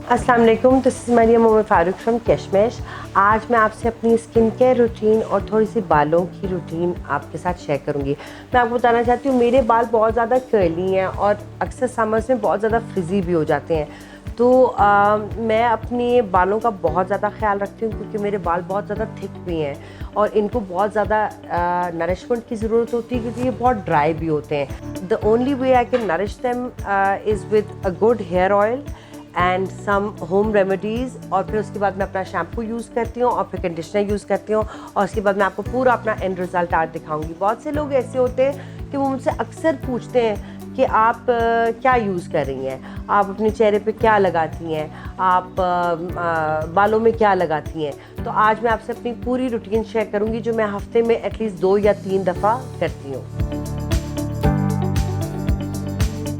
अस्सलाम वालेकुम, this is Maryam Umar Farooq from कशमेश। आज मैं आपसे अपनी स्किन केयर रूटीन और थोड़ी सी बालों की रूटीन आपके साथ शेयर करूंगी। मैं आपको बताना चाहती हूँ, मेरे बाल बहुत ज़्यादा कर्ली हैं और अक्सर समर्स में बहुत ज़्यादा फ्रिजी भी हो जाते हैं। तो मैं अपने बालों का बहुत ज़्यादा ख्याल रखती हूँ क्योंकि मेरे बाल बहुत ज़्यादा थिक भी हैं और इनको बहुत ज़्यादा नरिशमेंट की ज़रूरत होती है क्योंकि ये बहुत ड्राई भी होते हैं। The only way I can nourish them is with a good hair oil and some home remedies. और फिर उसके बाद मैं अपना शैम्पू यूज़ करती हूँ और फिर कंडीशनर यूज़ करती हूँ और उसके बाद मैं आपको पूरा अपना एंड रिज़ल्ट आज दिखाऊंगी। बहुत से लोग ऐसे होते हैं कि वो मुझसे अक्सर पूछते हैं कि आप क्या यूज़ कर रही हैं, आप अपने चेहरे पे क्या लगाती हैं, आप बालों में क्या लगाती हैं। तो आज मैं आपसे अपनी पूरी रूटीन शेयर करूँगी जो मैं हफ्ते में एटलीस्ट 2 या 3 दफ़ा करती हूँ।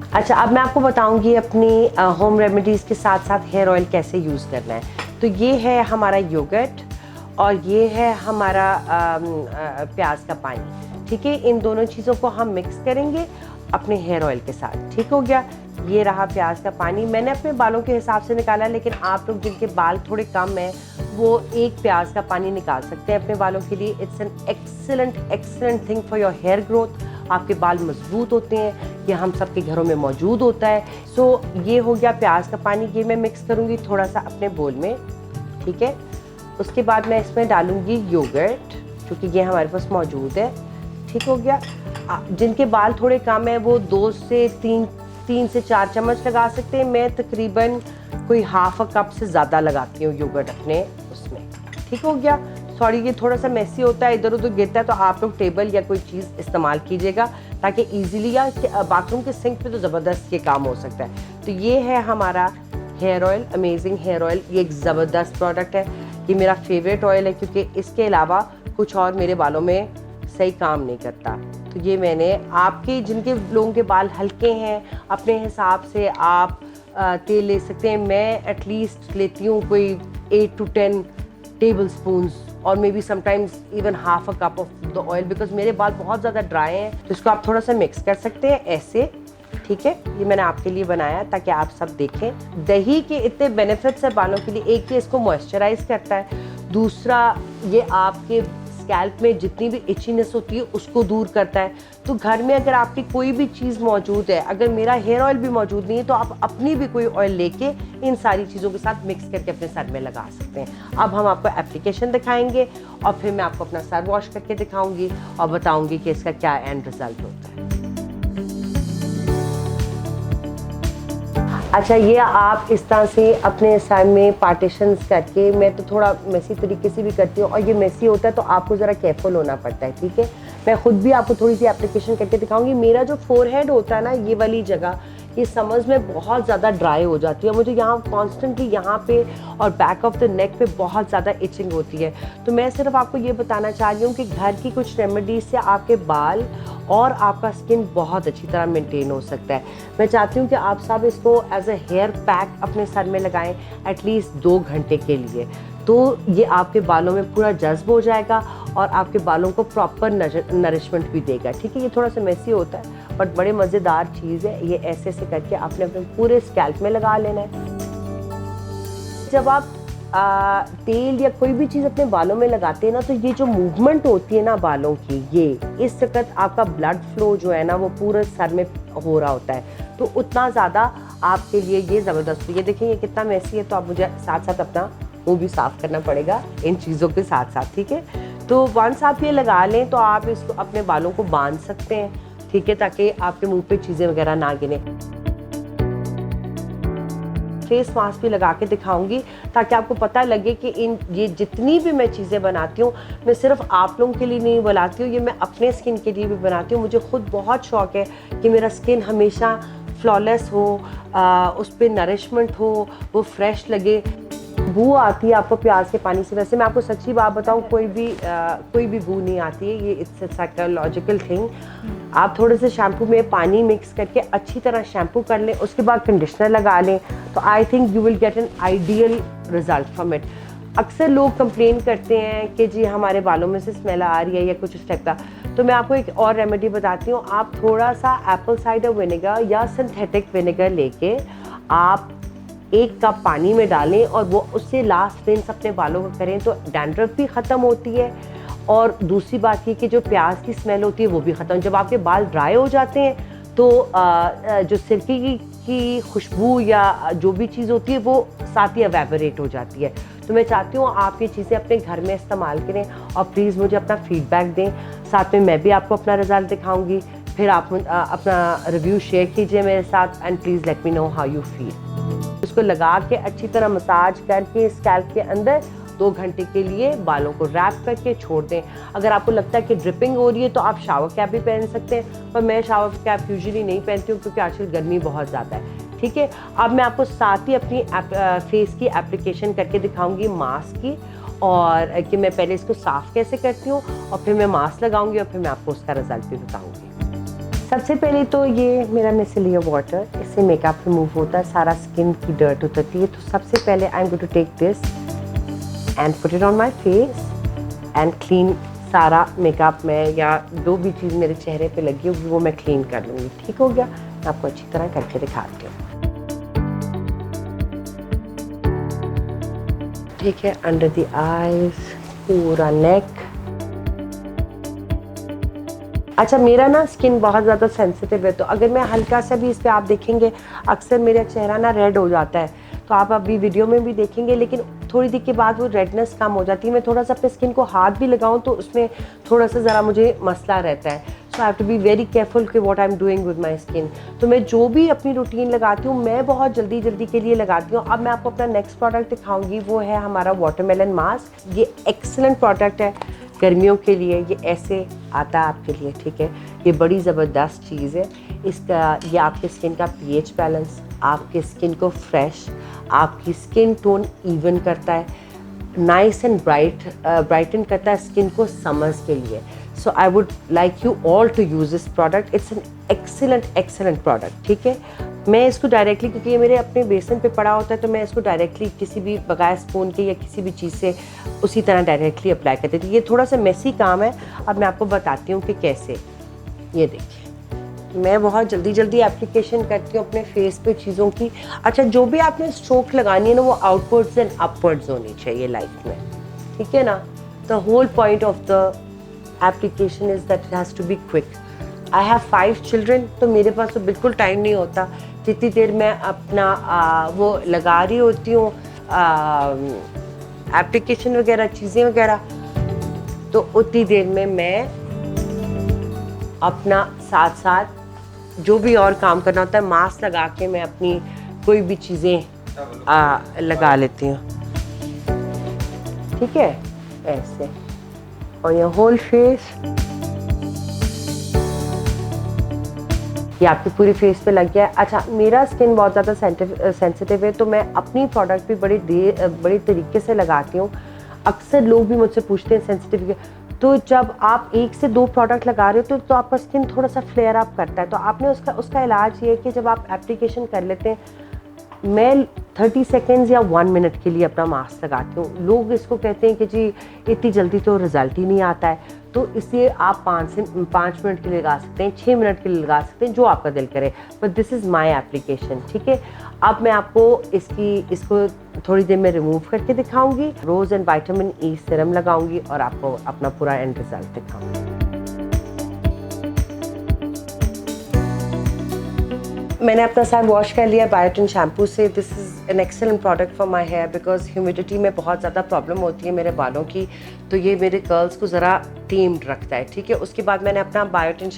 अच्छा, अब मैं आपको बताऊंगी अपनी होम रेमेडीज़ के साथ साथ हेयर ऑयल कैसे यूज़ करना है। तो ये है हमारा योगर्ट और ये है हमारा प्याज का पानी। ठीक है, इन दोनों चीज़ों को हम मिक्स करेंगे अपने हेयर ऑयल के साथ। ठीक हो गया। ये रहा प्याज का पानी, मैंने अपने बालों के हिसाब से निकाला, लेकिन आप लोग जिनके बाल थोड़े कम हैं वो एक प्याज का पानी निकाल सकते हैं अपने बालों के लिए। It's an excellent thing for your hair growth. आपके बाल मजबूत होते हैं, ये हम सबके घरों में मौजूद होता है। सो ये हो गया प्याज का पानी, ये मैं मिक्स करूँगी थोड़ा सा अपने बोल में। ठीक है, उसके बाद मैं इसमें डालूँगी योगर्ट क्योंकि ये हमारे पास मौजूद है। ठीक हो गया। जिनके बाल थोड़े कम हैं वो 2 से 3 से 4 चम्मच लगा सकते हैं। मैं तकरीबन कोई हाफ अ कप से ज़्यादा लगाती हूँ योगर्ट अपने उसमें। ठीक हो गया। सॉरी, ये थोड़ा सा मेसी होता है, इधर उधर गिरता है, तो आप लोग टेबल या कोई चीज़ इस्तेमाल कीजिएगा ताकि इजीली, या बाथरूम के सिंक पे तो ज़बरदस्त ये काम हो सकता है। तो ये है हमारा hair oil, amazing hair oil. ये एक ज़बरदस्त प्रोडक्ट है, ये मेरा फेवरेट ऑयल है क्योंकि इसके अलावा कुछ और मेरे बालों में सही काम नहीं करता। तो ये मैंने आपके, जिनके लोगों के बाल हल्के हैं, अपने हिसाब से आप तेल ले सकते हैं। मैं एटलीस्ट लेती हूँ कोई 8 to 10 टेबल स्पून्स और may be sometimes even half a cup of the oil, because मेरे बाल बहुत ज़्यादा ड्राई हैं। तो इसको आप थोड़ा सा मिक्स कर सकते हैं ऐसे। ठीक है, ये मैंने आपके लिए बनाया ताकि आप सब देखें। दही के इतने बेनिफिट्स है बालों के लिए। एक, ये इसको मॉइस्चराइज करता है, दूसरा ये आपके स्कैल्प में जितनी भी इचीनेस होती है उसको दूर करता है। तो घर में अगर आपकी कोई भी चीज़ मौजूद है, अगर मेरा हेयर ऑयल भी मौजूद नहीं है तो आप अपनी भी कोई ऑयल लेके इन सारी चीज़ों के साथ मिक्स करके अपने सर में लगा सकते हैं। अब हम आपको एप्लीकेशन दिखाएंगे और फिर मैं आपको अपना सर वॉश करके दिखाऊंगी और बताऊंगी कि इसका क्या एंड रिजल्ट होता है। अच्छा, ये आप इस तरह से अपने सर में पार्टीशंस करके, मैं तो थोड़ा मेसी तरीके से भी करती हूँ और ये मेसी होता है तो आपको ज़रा केयरफुल होना पड़ता है। ठीक है, मैं खुद भी आपको थोड़ी सी एप्लीकेशन करके दिखाऊंगी। मेरा जो फोरहेड होता है ना, ये वाली जगह, ये समर्स में बहुत ज़्यादा ड्राई हो जाती है। मुझे यहाँ कॉन्स्टेंटली यहाँ पे और बैक ऑफ द नेक पे बहुत ज़्यादा इचिंग होती है। तो मैं सिर्फ आपको ये बताना चाह रही हूँ कि घर की कुछ रेमेडीज से आपके बाल और आपका स्किन बहुत अच्छी तरह मेंटेन हो सकता है। मैं चाहती हूँ कि आप सब इसको एज अ हेयर पैक अपने सर में लगाएं एटलीस्ट 2 घंटे के लिए। तो ये आपके बालों में पूरा जज्ब हो जाएगा और आपके बालों को प्रॉपर नरिशमेंट भी देगा। ठीक है, ये थोड़ा सा मेसी होता है बट बड़े मज़ेदार चीज़ है। ये ऐसे ऐसे करके आपने अपने पूरे स्कैल्प में लगा लेना है। जब आप तेल या कोई भी चीज़ अपने बालों में लगाते हैं ना, तो ये जो मूवमेंट होती है ना बालों की, ये इस वक्त आपका ब्लड फ्लो जो है ना वो पूरे सर में हो रहा होता है, तो उतना ज़्यादा आपके लिए ये ज़बरदस्त। ये देखिए ये कितना मैसी है, तो आप मुझे साथ साथ अपना मुँह भी साफ़ करना पड़ेगा इन चीज़ों के साथ साथ। ठीक है, तो वंस आप ये लगा लें तो आप इसको अपने बालों को बांध सकते हैं। ठीक है, ताकि आपके मुँह पे चीज़ें वगैरह ना गिरें। फेस मास्क भी लगा के दिखाऊंगी ताकि आपको पता लगे कि ये जितनी भी मैं चीज़ें बनाती हूँ, मैं सिर्फ आप लोगों के लिए नहीं बनाती हूँ, ये मैं अपने स्किन के लिए भी बनाती हूँ। मुझे खुद बहुत शौक़ है कि मेरा स्किन हमेशा फ्लॉलेस हो, उस पर नरिशमेंट हो, वो फ्रेश लगे। बू आती है आपको प्याज के पानी से, वैसे मैं आपको सच्ची बात बताऊं, कोई भी बू नहीं आती है। ये इट्स अ साइकोलॉजिकल थिंग। आप थोड़े से शैम्पू में पानी मिक्स करके अच्छी तरह शैम्पू कर लें, उसके बाद कंडीशनर लगा लें, तो I think you will get an ideal result from it. अक्सर लोग कंप्लेन करते हैं कि जी हमारे बालों में से स्मेल आ रही है या कुछ इस टाइप का, तो मैं आपको एक और रेमेडी बताती हूँ। आप थोड़ा सा एप्पल साइडर विनेगर या सिंथेटिक विनेगर लेके आप 1 कप पानी में डालें और वो उससे लास्ट रिंस अपने बालों का करें तो डैंड्रफ भी ख़त्म होती है। और दूसरी बात ये कि जो प्याज की स्मेल होती है वो भी ख़त्म। जब आपके बाल ड्राई हो जाते हैं तो जो सिरके की खुशबू या जो भी चीज़ होती है वो साथ ही एवेपोरेट हो जाती है। तो मैं चाहती हूँ आप ये चीज़ें अपने घर में इस्तेमाल करें और प्लीज़ मुझे अपना फीडबैक दें। साथ में मैं भी आपको अपना रिज़ल्ट दिखाऊंगी, फिर आप अपना रिव्यू शेयर कीजिए मेरे साथ and please let me know how you feel. उसको लगा के अच्छी तरह मसाज करके स्कैल्प के अंदर 2 घंटे के लिए बालों को रैप करके छोड़ दें। अगर आपको लगता है कि ड्रिपिंग हो रही है तो आप शावर कैप भी पहन सकते हैं, पर मैं शावर कैप यूजुअली नहीं पहनती हूँ क्योंकि आजकल गर्मी बहुत ज़्यादा है। ठीक है, अब मैं आपको साथ ही अपनी फेस की एप्लीकेशन करके दिखाऊंगी मास्क की, और कि मैं पहले इसको साफ़ कैसे करती हूँ और फिर मैं मास्क लगाऊंगी और फिर मैं आपको उसका रिजल्ट भी बताऊंगी। सबसे पहले तो ये मेरा मिसेलियर वाटर, इससे मेकअप रिमूव होता है, सारा स्किन की डर्ट उतरती है। तो सबसे पहले I am going to take this and put it on my face and clean सारा मेकअप में या जो भी चीज़ मेरे चेहरे पे लगी होगी वो मैं क्लीन कर लूँगी। ठीक हो गया, मैं आपको अच्छी तरह करके दिखाती हूँ। ठीक है, अंडर द आईज, पूरा नेक। अच्छा, मेरा ना स्किन बहुत ज़्यादा सेंसिटिव है, तो अगर मैं हल्का सा भी इस पर आप देखेंगे अक्सर मेरा चेहरा ना रेड हो जाता है, तो आप अभी वीडियो में भी देखेंगे, लेकिन थोड़ी देर के बाद वो रेडनेस कम हो जाती है। मैं थोड़ा सा अपने स्किन को हाथ भी लगाऊं तो उसमें थोड़ा सा ज़रा मुझे मसला रहता है। So I have to be very careful कि what I am doing with my skin. तो मैं जो भी अपनी रूटीन लगाती हूँ मैं बहुत जल्दी के लिए लगाती हूँ। अब मैं आपको अपना नेक्स्ट प्रोडक्ट दिखाऊंगी, वो है हमारा वाटरमेलन मास्क। ये एक्सेलेंट प्रोडक्ट है गर्मियों के लिए, ये ऐसे आता है आपके लिए। ठीक है, ये बड़ी ज़बरदस्त चीज़ है। इसका ये आपके स्किन का पीएच बैलेंस, आपके स्किन को फ्रेश, आपकी स्किन टोन इवन करता है, नाइस एंड ब्राइटन करता है स्किन को समर्स के लिए। So I would like you all to use this product, it's an excellent product. ठीक है, मैं इसको डायरेक्टली, क्योंकि ये मेरे अपने बेसन पे पड़ा होता है, तो मैं इसको डायरेक्टली किसी भी बगैर स्पून के या किसी भी चीज़ से उसी तरह डायरेक्टली अप्लाई करती थी। ये थोड़ा सा मेसी काम है, अब मैं आपको बताती हूँ कि कैसे। ये देखिए, मैं बहुत जल्दी एप्लीकेशन करती हूँ अपने फेस पे चीज़ों की। अच्छा, जो भी आपने स्ट्रोक लगानी है ना वो आउटवर्ड्स एंड अपवर्ड्स होनी चाहिए लाइफ में। ठीक है ना, the whole point of the application is that it has to be quick. I have 5 children, तो मेरे पास तो बिल्कुल टाइम नहीं होता। जितनी देर मैं अपना वो लगा रही होती हूँ एप्लीकेशन वगैरह चीज़ें वगैरह, तो उतनी देर में मैं अपना साथ जो भी और काम करना होता है मास्क लगा के मैं अपनी कोई भी चीज़ें लगा लेती हूँ। ठीक है, ऐसे, और ये होल फेस, ये आपकी पूरी फेस पे लग गया है। अच्छा, मेरा स्किन बहुत ज़्यादा सेंसिटिव है, तो मैं अपनी प्रोडक्ट भी बड़ी तरीके से लगाती हूँ। अक्सर लोग भी मुझसे पूछते हैं सेंसिटिव, तो जब आप 1 से 2 प्रोडक्ट लगा रहे हो तो आपका स्किन थोड़ा सा फ्लेयर अप करता है। तो आपने उसका इलाज ये है कि जब आप एप्लीकेशन कर लेते हैं, मैं 30 सेकेंड्स या 1 मिनट के लिए अपना मास्क लगाती हूँ। लोग इसको कहते हैं कि जी इतनी जल्दी तो रिजल्ट ही नहीं आता है, तो इसलिए आप 5 मिनट के लिए लगा सकते हैं, 6 मिनट के लिए लगा सकते हैं, जो आपका दिल करे। But this is my application. ठीक है, अब मैं आपको इसको थोड़ी देर में रिमूव करके दिखाऊंगी। रोज़ एंड विटामिन ई सीरम लगाऊंगी और आपको अपना पूरा एंड रिजल्ट दिखाऊंगी। मैंने अपना सर वॉश कर लिया बायोटिन शैम्पू से। This is an excellent product for my hair because humidity में बहुत ज़्यादा प्रॉब्लम होती है मेरे बालों की, तो ये मेरे कर्ल्स को ज़रा टीम्ड रखता है। ठीक है, उसके बाद मैंने अपना बायोटिन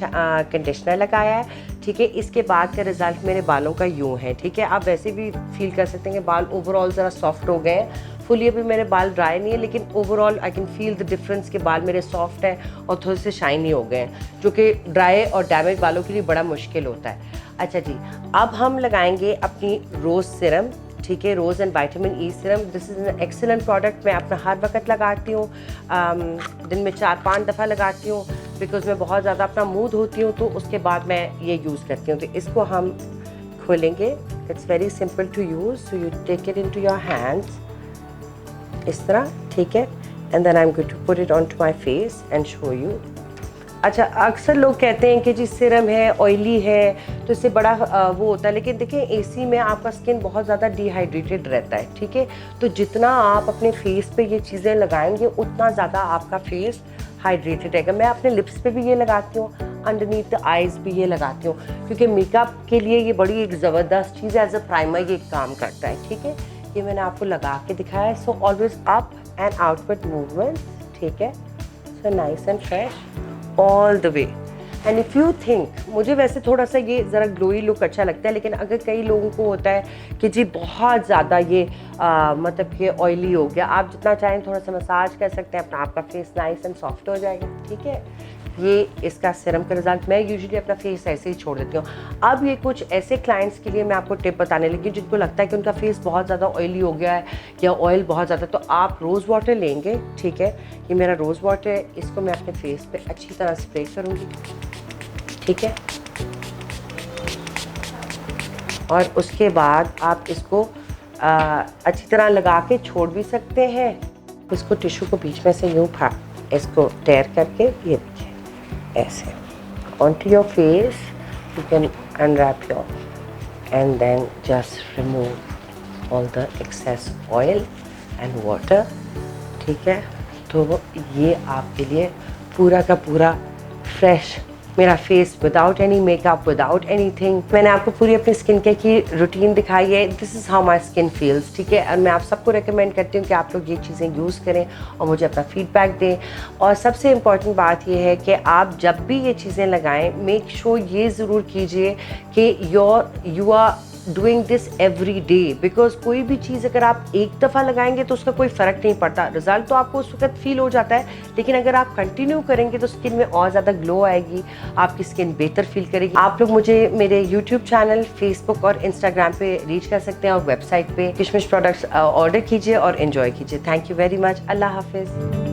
कंडीशनर लगाया है। ठीक है, इसके बाद का रिज़ल्ट मेरे बालों का यूँ है। ठीक है, आप वैसे भी फील कर सकते हैं कि बाल ओवरऑल ज़रा सॉफ्ट हो गए हैं। फुली अभी मेरे बाल ड्राई नहीं है, लेकिन overall I can feel the difference के बाल मेरे सॉफ्ट हैं और थोड़े से शाइनी हो गए हैं, जो कि ड्राई और डैमेज बालों के लिए बड़ा मुश्किल होता है। अच्छा जी, अब हम लगाएंगे अपनी रोज़ सीरम। ठीक है, rose and vitamin E serum, this is an excellent product. मैं अपना हर वक्त लगाती हूँ, दिन में 4-5 दफ़ा लगाती हूँ, बिकॉज मैं बहुत ज़्यादा अपना मुँह धोती हूँ, तो उसके बाद मैं ये यूज़ करती हूँ। तो इसको हम खोलेंगे, it's very simple to use. So you take it into your hands इस तरह। ठीक है, and then I am going to put it on to my face and show you. अच्छा, अक्सर लोग कहते हैं कि जी सिरम है, ऑयली है, तो इससे बड़ा वो होता है, लेकिन देखिए एसी में आपका स्किन बहुत ज़्यादा डिहाइड्रेटेड रहता है, ठीक है। तो जितना आप अपने फेस पे ये चीज़ें लगाएंगे उतना ज़्यादा आपका फेस हाइड्रेटेड रहेगा। मैं अपने लिप्स पे भी ये लगाती हूँ, अंडरनीथ द आइज़ भी ये लगाती हूँ, क्योंकि मेकअप के लिए ये बड़ी एक ज़बरदस्त चीज़ है, एज अ प्राइमर ये काम करता है, ठीक है। ये मैंने आपको लगा के दिखाया है। So always up and outward movement, ठीक है। So nice and fresh all the way. And if you think, मुझे वैसे थोड़ा सा ये ज़रा ग्लोई लुक अच्छा लगता है, लेकिन अगर कई लोगों को होता है कि जी बहुत ज़्यादा ये मतलब कि ऑयली हो गया, आप जितना चाहें थोड़ा सा मसाज कर सकते हैं, अपना आपका फेस नाइस एंड सॉफ्ट हो जाएगा, ठीक है। ये इसका सिरम का रिजल्ट। मैं यूजुअली अपना फेस ऐसे ही छोड़ देती हूँ। अब ये कुछ ऐसे क्लाइंट्स के लिए मैं आपको टिप बताने लगी जिनको लगता है कि उनका फेस बहुत ज़्यादा ऑयली हो गया है या ऑयल बहुत ज़्यादा, तो आप रोज़ वाटर लेंगे, ठीक है। ये मेरा रोज़ वाटर है, इसको मैं अपने फेस पे अच्छी तरह स्प्रे करूँगी, ठीक है। और उसके बाद आप इसको अच्छी तरह लगा के छोड़ भी सकते हैं। इसको टिश्यू को बीच में से यूँ इसको टेयर करके ये देखिए ऐसे onto your face you can unwrap your and then just remove all the excess oil and water, ठीक है। तो ये आपके लिए पूरा का पूरा फ्रेश मेरा face without any makeup, without anything. मैंने आपको पूरी अपनी स्किन केयर की रूटीन दिखाई है। This is how my skin feels, ठीक है। और मैं आप सबको रेकमेंड करती हूँ कि आप लोग ये चीज़ें यूज़ करें और मुझे अपना फीडबैक दें। और सबसे इम्पॉर्टेंट बात ये है कि आप जब भी ये चीज़ें लगाएं, मेक श्योर ये ज़रूर कीजिए कि you are doing this every day, because कोई भी चीज़ अगर आप एक दफ़ा लगाएंगे तो उसका कोई फ़र्क नहीं पड़ता, रिजल्ट तो आपको उस वक्त फील हो जाता है, लेकिन अगर आप कंटिन्यू करेंगे तो स्किन में और ज़्यादा ग्लो आएगी, आपकी स्किन बेहतर फील करेगी। आप लोग मुझे मेरे यूट्यूब चैनल, फेसबुक और इंस्टाग्राम पे रीच कर सकते हैं और वेबसाइट पे किशमिश प्रोडक्ट्स ऑर्डर कीजिए और एंजॉय कीजिए। Thank you very much. अल्लाह हाफिज़।